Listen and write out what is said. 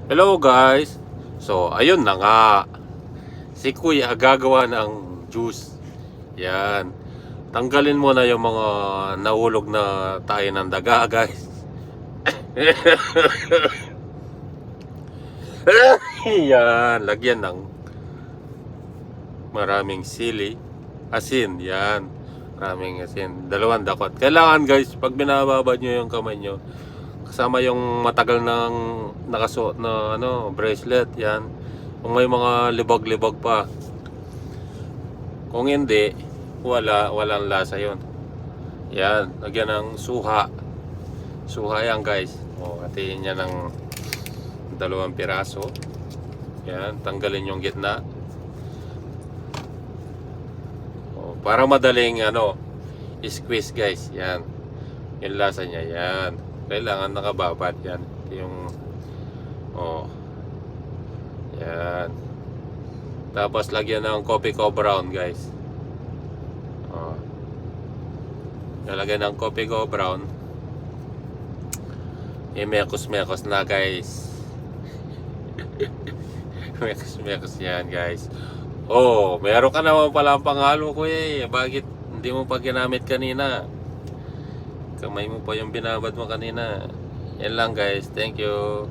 Hello guys. So ayun na nga. Si Kuya gagawa ng juice. Yan. Tanggalin mo na yung mga nahulog na tayo ng daga guys. Yan. Lagyan ng maraming sili. Asin. Yan. Maraming asin. 2 dakot. Kailangan guys, pag binababad nyo yung kamay nyo, kasama yung matagal ng nakasuot na bracelet, yan. Kung may mga libag-libag pa. Kung hindi, walang lasa yon. Yan, lagyan ng suha. Suha yan guys. O, hatiin niya ng 2 piraso. Yan, tanggalin yung gitna. O, para madaling squeeze guys. Yan. Yung lasa niya, yan. Kailangan nakababad yan. Yung yan. Tapos lagyan ng coffee co brown guys. Lalagyan ng coffee co brown. Mekos na guys. Mekos yan guys. Oh, meron ka naman pala ang panghalo ko eh. Bakit hindi mo pa ginamit kanina? Kamay mo pa yung binabad mo kanina. Yan lang guys. Thank you.